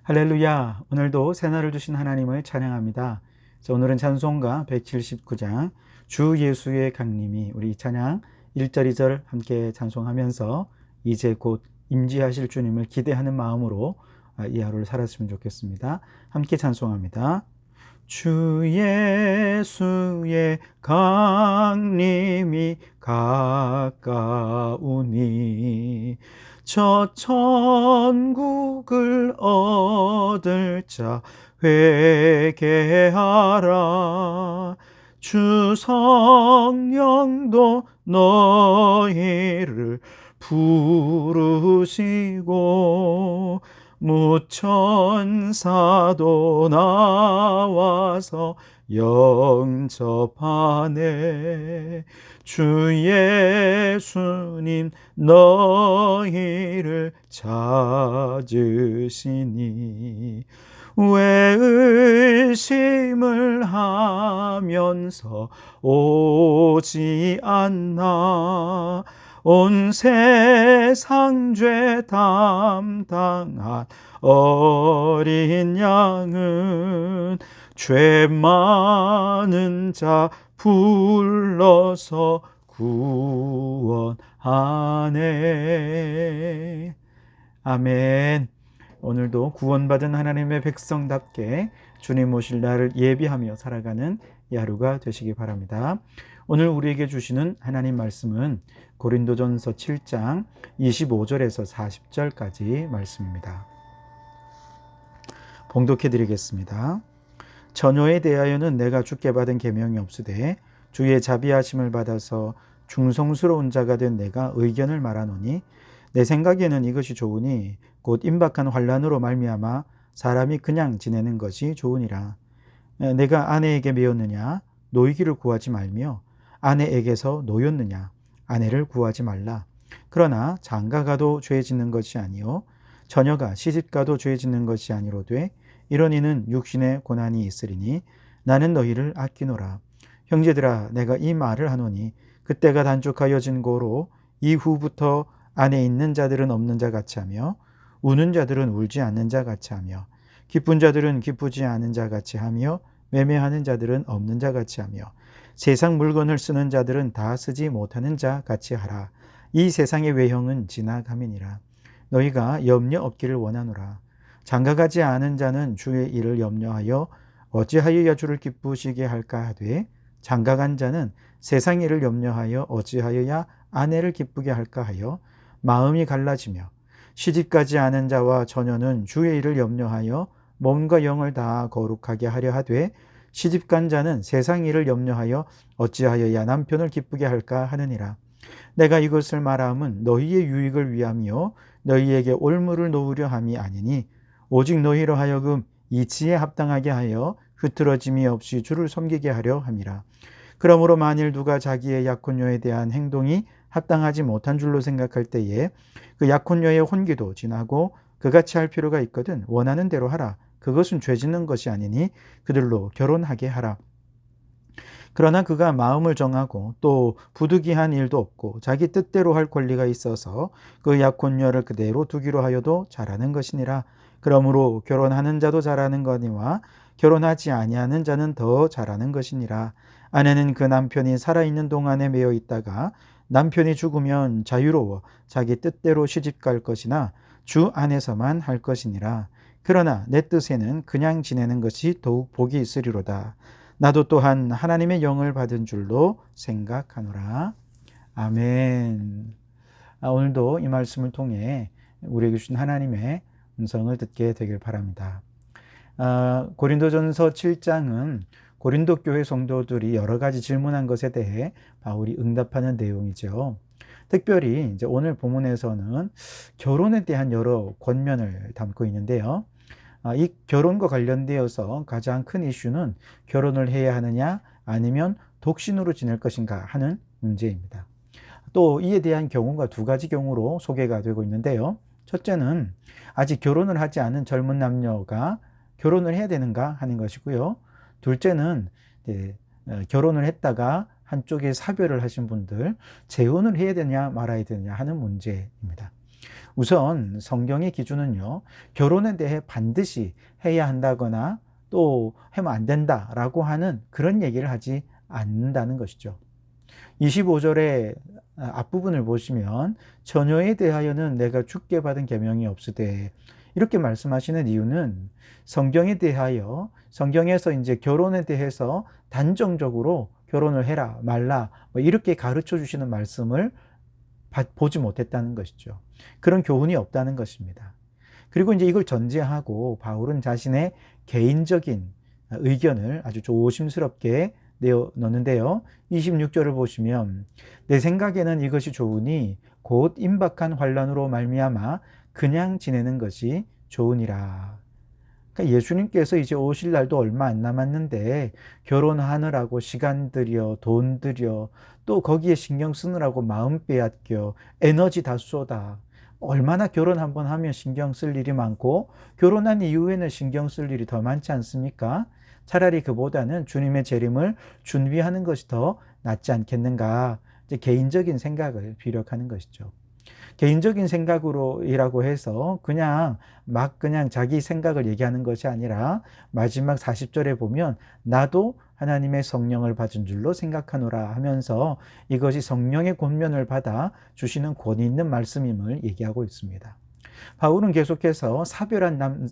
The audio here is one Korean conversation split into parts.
할렐루야. 오늘도 새날을 주신 하나님을 찬양합니다. 오늘은 찬송가 179장 주 예수의 강림이, 우리 찬양 1절 2절 함께 찬송하면서 이제 곧 임재하실 주님을 기대하는 마음으로 이 하루를 살았으면 좋겠습니다. 함께 찬송합니다. 주 예수의 강림이 가까우니 저 천국을 얻을 자 회개하라. 주 성령도 너희를 부르시고 무천사도 나와서 영접하네. 주 예수님 너희를 찾으시니 왜 의심을 하면서 오지 않나. 온 세상 죄 담당한 어린 양은 죄 많은 자 불러서 구원하네. 아멘. 오늘도 구원받은 하나님의 백성답게 주님 오실 날을 예비하며 살아가는 이 하루가 되시기 바랍니다. 오늘 우리에게 주시는 하나님 말씀은 고린도전서 7장 25절에서 40절까지 말씀입니다. 봉독해 드리겠습니다. 전효에 대하여는 내가 주께 받은 계명이 없으되 주의 자비하심을 받아서 중성스러운 자가 된 내가 의견을 말하노니 내 생각에는 이것이 좋으니 곧 임박한 환난으로 말미암아 사람이 그냥 지내는 것이 좋으니라. 내가 아내에게 매였느냐? 노이기를 구하지 말며 아내에게서 노였느냐? 아내를 구하지 말라. 그러나 장가가도 죄 짓는 것이 아니요 처녀가 시집가도 죄 짓는 것이 아니로되 이런 이는 육신의 고난이 있으리니 나는 너희를 아끼노라. 형제들아, 내가 이 말을 하노니 그때가 단축하여진 고로 이후부터 안에 있는 자들은 없는 자 같이 하며 우는 자들은 울지 않는 자 같이 하며 기쁜 자들은 기쁘지 않은 자 같이 하며 매매하는 자들은 없는 자 같이 하며 세상 물건을 쓰는 자들은 다 쓰지 못하는 자 같이 하라. 이 세상의 외형은 지나감이니라. 너희가 염려 없기를 원하노라. 장가가지 않은 자는 주의 일을 염려하여 어찌하여야 주를 기쁘시게 할까 하되 장가간 자는 세상 일을 염려하여 어찌하여야 아내를 기쁘게 할까 하여 마음이 갈라지며 시집가지 않은 자와 처녀는 주의 일을 염려하여 몸과 영을 다 거룩하게 하려 하되 시집간 자는 세상 일을 염려하여 어찌하여야 남편을 기쁘게 할까 하느니라. 내가 이것을 말함은 너희의 유익을 위함이요 너희에게 올무를 놓으려 함이 아니니 오직 너희로 하여금 이치에 합당하게 하여 흐트러짐이 없이 주를 섬기게 하려 함이라. 그러므로 만일 누가 자기의 약혼녀에 대한 행동이 합당하지 못한 줄로 생각할 때에 그 약혼녀의 혼기도 지나고 그같이 할 필요가 있거든 원하는 대로 하라. 그것은 죄 짓는 것이 아니니 그들로 결혼하게 하라. 그러나 그가 마음을 정하고 또 부득이한 일도 없고 자기 뜻대로 할 권리가 있어서 그 약혼녀를 그대로 두기로 하여도 잘하는 것이니라. 그러므로 결혼하는 자도 잘하는 거니와 결혼하지 아니하는 자는 더 잘하는 것이니라. 아내는 그 남편이 살아있는 동안에 매여 있다가 남편이 죽으면 자유로워 자기 뜻대로 시집갈 것이나 주 안에서만 할 것이니라. 그러나 내 뜻에는 그냥 지내는 것이 더욱 복이 있으리로다. 나도 또한 하나님의 영을 받은 줄로 생각하노라. 아멘. 오늘도 이 말씀을 통해 우리에게 주신 하나님의 음성을 듣게 되길 바랍니다. 고린도전서 7장은 고린도 교회 성도들이 여러 가지 질문한 것에 대해 바울이 응답하는 내용이죠. 특별히 이제 오늘 본문에서는 결혼에 대한 여러 권면을 담고 있는데요. 이 결혼과 관련되어서 가장 큰 이슈는 결혼을 해야 하느냐 아니면 독신으로 지낼 것인가 하는 문제입니다. 또 이에 대한 경우가 두 가지 경우로 소개가 되고 있는데요. 첫째는 아직 결혼을 하지 않은 젊은 남녀가 결혼을 해야 되는가 하는 것이고요. 둘째는 결혼을 했다가 한쪽에 사별을 하신 분들 재혼을 해야 되냐 말아야 되냐 하는 문제입니다. 우선 성경의 기준은요, 결혼에 대해 반드시 해야 한다거나 또 하면 안 된다라고 하는 그런 얘기를 하지 않는다는 것이죠. 25절의 앞부분을 보시면 처녀에 대하여는 내가 주께 받은 계명이 없으되 이렇게 말씀하시는 이유는 성경에 대하여 성경에서 이제 결혼에 대해서 단정적으로 결혼을 해라 말라 뭐 이렇게 가르쳐 주시는 말씀을 보지 못했다는 것이죠. 그런 교훈이 없다는 것입니다. 그리고 이제 이걸 전제하고 바울은 자신의 개인적인 의견을 아주 조심스럽게 내어 넣는데요. 26절을 보시면 내 생각에는 이것이 좋으니 곧 임박한 환난으로 말미암아 그냥 지내는 것이 좋으니라. 그러니까 예수님께서 이제 오실 날도 얼마 안 남았는데 결혼하느라고 시간 들여 돈 들여 또 거기에 신경 쓰느라고 마음 빼앗겨 에너지 다 쏟아 얼마나 결혼 한번 하면 신경 쓸 일이 많고 결혼한 이후에는 신경 쓸 일이 더 많지 않습니까? 차라리 그보다는 주님의 재림을 준비하는 것이 더 낫지 않겠는가? 이제 개인적인 생각을 비력하는 것이죠. 개인적인 생각으로이라고 해서 그냥 자기 생각을 얘기하는 것이 아니라 마지막 40절에 보면 나도 하나님의 성령을 받은 줄로 생각하노라 하면서 이것이 성령의 권면을 받아 주시는 권위 있는 말씀임을 얘기하고 있습니다. 바울은 계속해서 사별한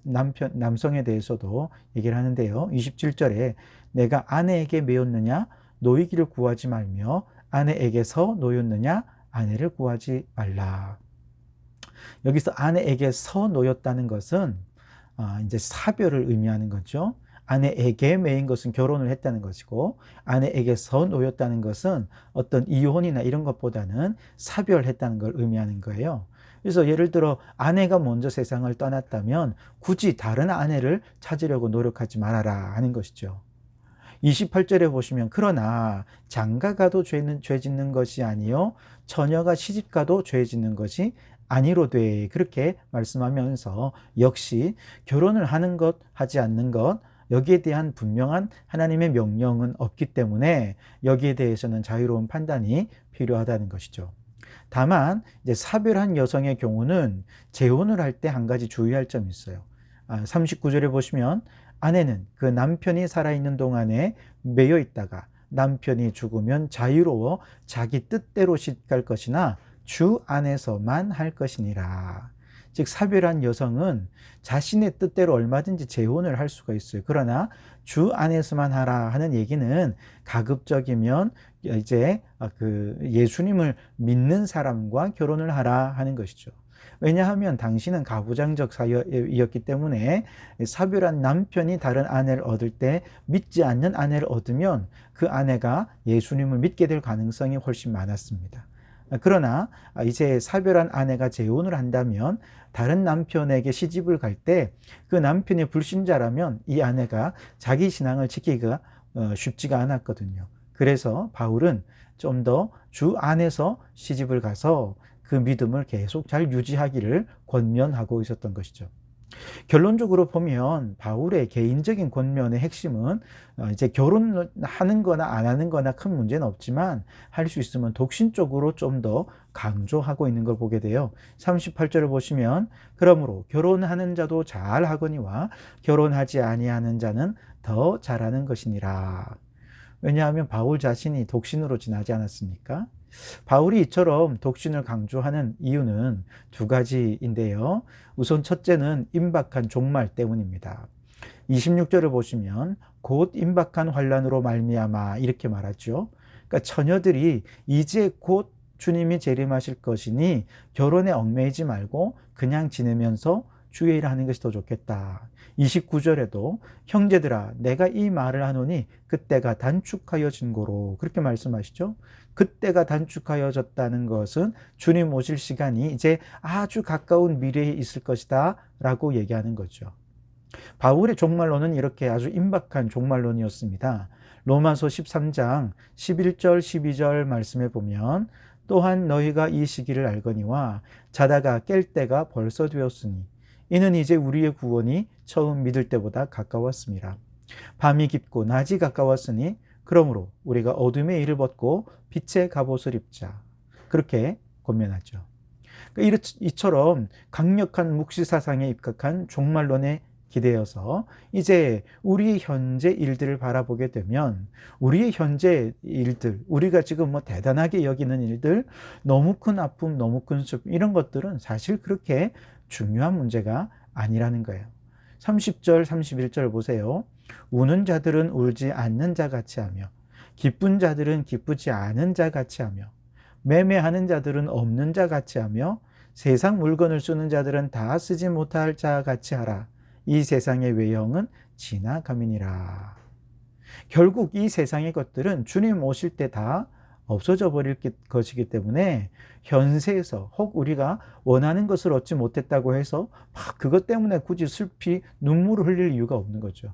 남성에 대해서도 얘기를 하는데요. 27절에 내가 아내에게 매였느냐 노이기를 구하지 말며 아내에게서 노였느냐 아내를 구하지 말라. 여기서 아내에게서 놓였다는 것은 이제 사별을 의미하는 거죠. 아내에게 매인 것은 결혼을 했다는 것이고 아내에게서 놓였다는 것은 어떤 이혼이나 이런 것보다는 사별했다는 걸 의미하는 거예요. 그래서 예를 들어 아내가 먼저 세상을 떠났다면 굳이 다른 아내를 찾으려고 노력하지 말아라 하는 것이죠. 28절에 보시면 그러나 장가가도 죄 짓는 것이 아니요 처녀가 시집가도 죄 짓는 것이 아니로되 그렇게 말씀하면서 역시 결혼을 하는 것 하지 않는 것 여기에 대한 분명한 하나님의 명령은 없기 때문에 여기에 대해서는 자유로운 판단이 필요하다는 것이죠. 다만 이제 사별한 여성의 경우는 재혼을 할 때 한 가지 주의할 점이 있어요. 39절에 보시면 아내는 그 남편이 살아있는 동안에 매여 있다가 남편이 죽으면 자유로워 자기 뜻대로 시집갈 것이나 주 안에서만 할 것이니라. 즉 사별한 여성은 자신의 뜻대로 얼마든지 재혼을 할 수가 있어요. 그러나 주 안에서만 하라 하는 얘기는 가급적이면 이제 그 예수님을 믿는 사람과 결혼을 하라 하는 것이죠. 왜냐하면 당신은 가부장적 사회이었기 때문에 사별한 남편이 다른 아내를 얻을 때 믿지 않는 아내를 얻으면 그 아내가 예수님을 믿게 될 가능성이 훨씬 많았습니다. 그러나 이제 사별한 아내가 재혼을 한다면 다른 남편에게 시집을 갈 때 그 남편이 불신자라면 이 아내가 자기 신앙을 지키기가 쉽지가 않았거든요. 그래서 바울은 좀 더 주 안에서 시집을 가서 그 믿음을 계속 잘 유지하기를 권면하고 있었던 것이죠. 결론적으로 보면 바울의 개인적인 권면의 핵심은 이제 결혼을 하는 거나 안 하는 거나 큰 문제는 없지만 할 수 있으면 독신 쪽으로 좀 더 강조하고 있는 걸 보게 돼요. 38절을 보시면 그러므로 결혼하는 자도 잘하거니와 결혼하지 아니하는 자는 더 잘하는 것이니라. 왜냐하면 바울 자신이 독신으로 지나지 않았습니까? 바울이 이처럼 독신을 강조하는 이유는 두 가지인데요. 우선 첫째는 임박한 종말 때문입니다. 26절을 보시면 곧 임박한 환난으로 말미암아 이렇게 말하죠. 그러니까 처녀들이 이제 곧 주님이 재림하실 것이니 결혼에 얽매이지 말고 그냥 지내면서 주의 일을 하는 것이 더 좋겠다. 29절에도 형제들아 내가 이 말을 하노니 그때가 단축하여진 고로 그렇게 말씀하시죠. 그때가 단축하여졌다는 것은 주님 오실 시간이 이제 아주 가까운 미래에 있을 것이다 라고 얘기하는 거죠. 바울의 종말론은 이렇게 아주 임박한 종말론이었습니다. 로마서 13장 11절 12절 말씀에 보면 또한 너희가 이 시기를 알거니와 자다가 깰 때가 벌써 되었으니 이는 이제 우리의 구원이 처음 믿을 때보다 가까웠습니다. 밤이 깊고 낮이 가까웠으니 그러므로 우리가 어둠의 일을 벗고 빛의 갑옷을 입자. 그렇게 권면하죠. 그러니까 이처럼 강력한 묵시사상에 입각한 종말론에 기대어서 이제 우리 현재 일들을 바라보게 되면 우리의 현재 일들, 우리가 지금 뭐 대단하게 여기는 일들, 너무 큰 아픔, 너무 큰 슬픔, 이런 것들은 사실 그렇게 중요한 문제가 아니라는 거예요. 30절, 31절 보세요. 우는 자들은 울지 않는 자 같이 하며 기쁜 자들은 기쁘지 않은 자 같이 하며 매매하는 자들은 없는 자 같이 하며 세상 물건을 쓰는 자들은 다 쓰지 못할 자 같이 하라. 이 세상의 외형은 지나감이니라. 결국 이 세상의 것들은 주님 오실 때 다 없어져 버릴 것이기 때문에 현세에서 혹 우리가 원하는 것을 얻지 못했다고 해서 막 그것 때문에 굳이 슬피 눈물을 흘릴 이유가 없는 거죠.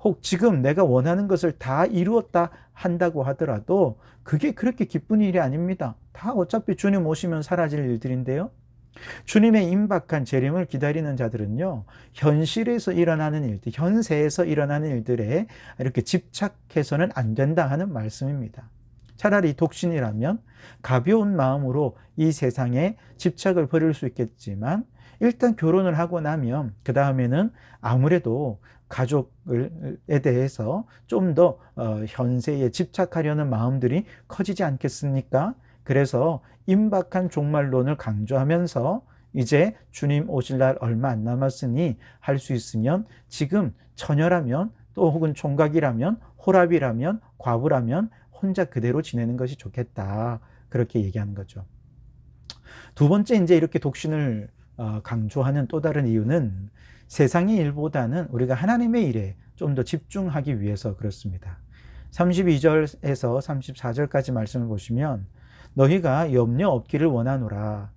혹 지금 내가 원하는 것을 다 이루었다 한다고 하더라도 그게 그렇게 기쁜 일이 아닙니다. 다 어차피 주님 오시면 사라질 일들인데요. 주님의 임박한 재림을 기다리는 자들은요, 현실에서 일어나는 일들, 현세에서 일어나는 일들에 이렇게 집착해서는 안 된다 하는 말씀입니다. 차라리 독신이라면 가벼운 마음으로 이 세상에 집착을 버릴 수 있겠지만 일단 결혼을 하고 나면 그 다음에는 아무래도 가족에 대해서 좀 더 현세에 집착하려는 마음들이 커지지 않겠습니까? 그래서 임박한 종말론을 강조하면서 이제 주님 오실 날 얼마 안 남았으니 할 수 있으면 지금 처녀라면 또 혹은 총각이라면 호랍이라면 과부라면 혼자 그대로 지내는 것이 좋겠다. 그렇게 얘기하는 거죠. 두 번째 이제 이렇게 독신을 강조하는 또 다른 이유는 세상의 일보다는 우리가 하나님의 일에 좀 더 집중하기 위해서 그렇습니다. 32절에서 34절까지 말씀을 보시면 너희가 염려 없기를 원하노라.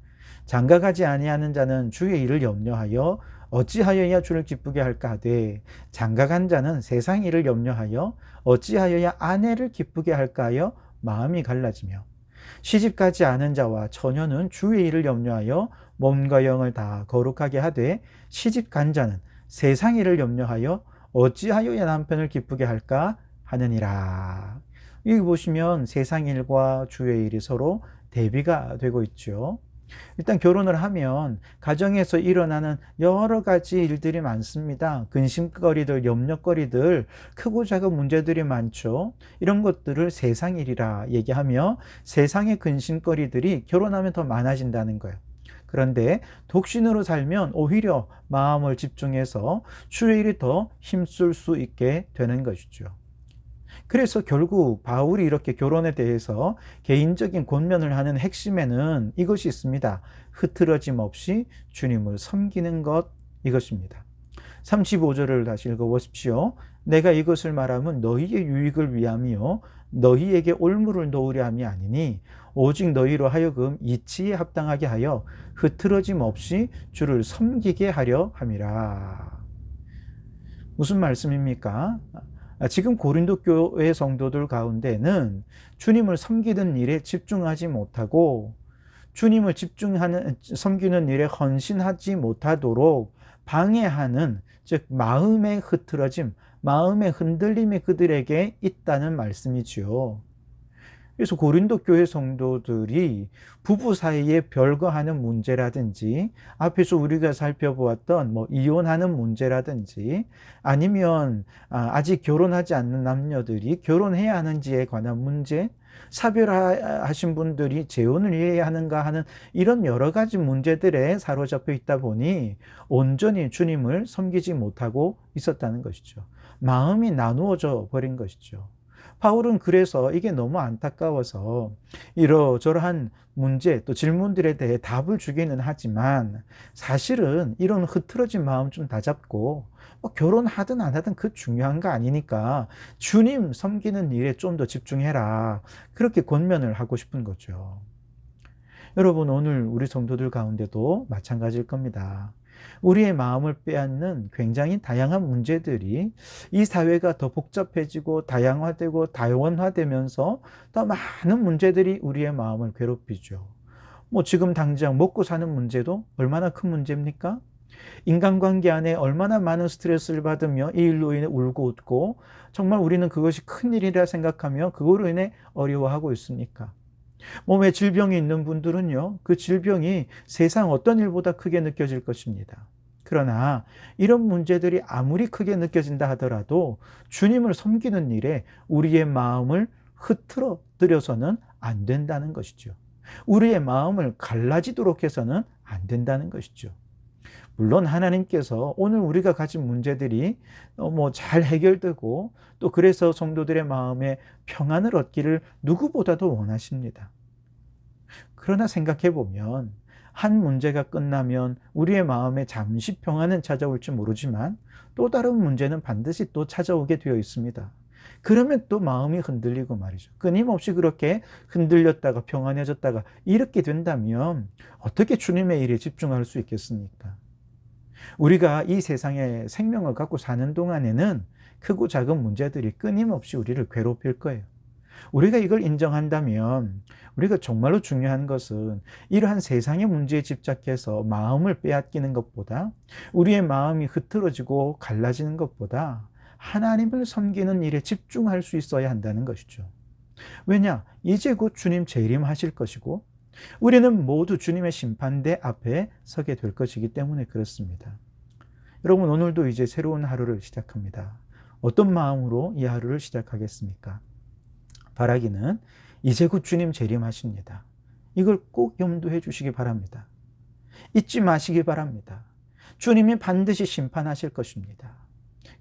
장가가지 아니하는 자는 주의 일을 염려하여 어찌하여야 주를 기쁘게 할까 하되 장가간 자는 세상 일을 염려하여 어찌하여야 아내를 기쁘게 할까 하여 마음이 갈라지며 시집가지 않은 자와 처녀는 주의 일을 염려하여 몸과 영을 다 거룩하게 하되 시집간 자는 세상 일을 염려하여 어찌하여야 남편을 기쁘게 할까 하느니라. 여기 보시면 세상 일과 주의 일이 서로 대비가 되고 있죠. 일단 결혼을 하면 가정에서 일어나는 여러 가지 일들이 많습니다. 근심거리들, 염려거리들, 크고 작은 문제들이 많죠. 이런 것들을 세상 일이라 얘기하며 세상의 근심거리들이 결혼하면 더 많아진다는 거예요. 그런데 독신으로 살면 오히려 마음을 집중해서 주의 일이 더 힘쓸 수 있게 되는 것이죠. 그래서 결국 바울이 이렇게 결혼에 대해서 개인적인 권면을 하는 핵심에는 이것이 있습니다. 흐트러짐 없이 주님을 섬기는 것, 이것입니다. 35절을 다시 읽어보십시오. 내가 이것을 말하면 너희의 유익을 위함이요 너희에게 올무를 놓으려 함이 아니니 오직 너희로 하여금 이치에 합당하게 하여 흐트러짐 없이 주를 섬기게 하려 함이라. 무슨 말씀입니까? 지금 고린도 교회 성도들 가운데는 주님을 섬기는 일에 집중하지 못하고 주님을 섬기는 일에 헌신하지 못하도록 방해하는, 즉 마음의 흐트러짐, 마음의 흔들림이 그들에게 있다는 말씀이지요. 그래서 고린도 교회 성도들이 부부 사이에 별거하는 문제라든지 앞에서 우리가 살펴보았던 이혼하는 문제라든지 아니면 아직 결혼하지 않는 남녀들이 결혼해야 하는지에 관한 문제, 사별하신 분들이 재혼을 해야 하는가 하는 이런 여러 가지 문제들에 사로잡혀 있다 보니 온전히 주님을 섬기지 못하고 있었다는 것이죠. 마음이 나누어져 버린 것이죠. 바울은 그래서 이게 너무 안타까워서 이러저러한 문제 또 질문들에 대해 답을 주기는 하지만 사실은 이런 흐트러진 마음 좀 다잡고 결혼하든 안 하든 그 중요한 거 아니니까 주님 섬기는 일에 좀 더 집중해라, 그렇게 권면을 하고 싶은 거죠. 여러분, 오늘 우리 성도들 가운데도 마찬가지일 겁니다. 우리의 마음을 빼앗는 굉장히 다양한 문제들이 이 사회가 더 복잡해지고 다양화되고 다원화되면서 더 많은 문제들이 우리의 마음을 괴롭히죠. 지금 당장 먹고 사는 문제도 얼마나 큰 문제입니까? 인간관계 안에 얼마나 많은 스트레스를 받으며 이 일로 인해 울고 웃고 정말 우리는 그것이 큰일이라 생각하며 그거로 인해 어려워하고 있습니까? 몸에 질병이 있는 분들은요, 그 질병이 세상 어떤 일보다 크게 느껴질 것입니다. 그러나 이런 문제들이 아무리 크게 느껴진다 하더라도 주님을 섬기는 일에 우리의 마음을 흐트러뜨려서는 안 된다는 것이죠. 우리의 마음을 갈라지도록 해서는 안 된다는 것이죠. 물론 하나님께서 오늘 우리가 가진 문제들이 잘 해결되고 또 그래서 성도들의 마음에 평안을 얻기를 누구보다도 원하십니다. 그러나 생각해 보면 한 문제가 끝나면 우리의 마음에 잠시 평안은 찾아올지 모르지만 또 다른 문제는 반드시 또 찾아오게 되어 있습니다. 그러면 또 마음이 흔들리고 말이죠. 끊임없이 그렇게 흔들렸다가 평안해졌다가 이렇게 된다면 어떻게 주님의 일에 집중할 수 있겠습니까? 우리가 이 세상에 생명을 갖고 사는 동안에는 크고 작은 문제들이 끊임없이 우리를 괴롭힐 거예요. 우리가 이걸 인정한다면 우리가 정말로 중요한 것은 이러한 세상의 문제에 집착해서 마음을 빼앗기는 것보다 우리의 마음이 흐트러지고 갈라지는 것보다 하나님을 섬기는 일에 집중할 수 있어야 한다는 것이죠. 왜냐? 이제 곧 주님 재림하실 것이고 우리는 모두 주님의 심판대 앞에 서게 될 것이기 때문에 그렇습니다. 여러분, 오늘도 이제 새로운 하루를 시작합니다. 어떤 마음으로 이 하루를 시작하겠습니까? 바라기는 이제 곧 주님 재림하십니다. 이걸 꼭 염두해 주시기 바랍니다. 잊지 마시기 바랍니다. 주님이 반드시 심판하실 것입니다.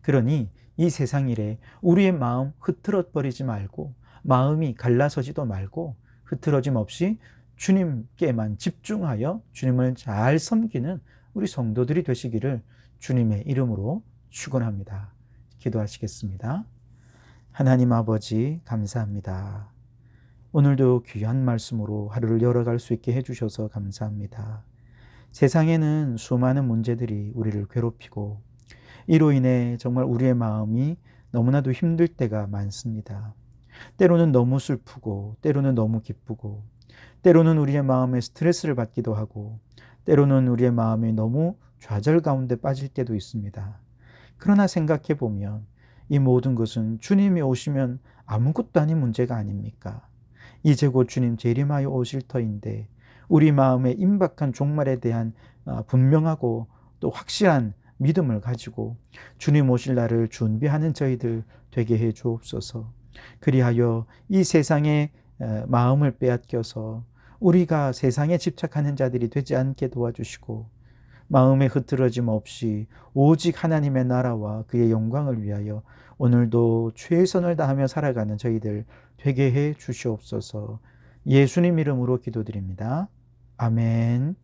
그러니 이 세상 일에 우리의 마음 흐트러 버리지 말고 마음이 갈라서지도 말고 흐트러짐 없이 주님께만 집중하여 주님을 잘 섬기는 우리 성도들이 되시기를 주님의 이름으로 축원합니다. 기도하시겠습니다. 하나님 아버지 감사합니다. 오늘도 귀한 말씀으로 하루를 열어갈 수 있게 해주셔서 감사합니다. 세상에는 수많은 문제들이 우리를 괴롭히고 이로 인해 정말 우리의 마음이 너무나도 힘들 때가 많습니다. 때로는 너무 슬프고 때로는 너무 기쁘고 때로는 우리의 마음에 스트레스를 받기도 하고 때로는 우리의 마음이 너무 좌절 가운데 빠질 때도 있습니다. 그러나 생각해 보면 이 모든 것은 주님이 오시면 아무것도 아닌 문제가 아닙니까? 이제 곧 주님 재림하여 오실 터인데 우리 마음에 임박한 종말에 대한 분명하고 또 확실한 믿음을 가지고 주님 오실 날을 준비하는 저희들 되게 해 주옵소서. 그리하여 이 세상에 마음을 빼앗겨서 우리가 세상에 집착하는 자들이 되지 않게 도와주시고 마음의 흐트러짐 없이 오직 하나님의 나라와 그의 영광을 위하여 오늘도 최선을 다하며 살아가는 저희들 되게 해 주시옵소서. 예수님 이름으로 기도드립니다. 아멘.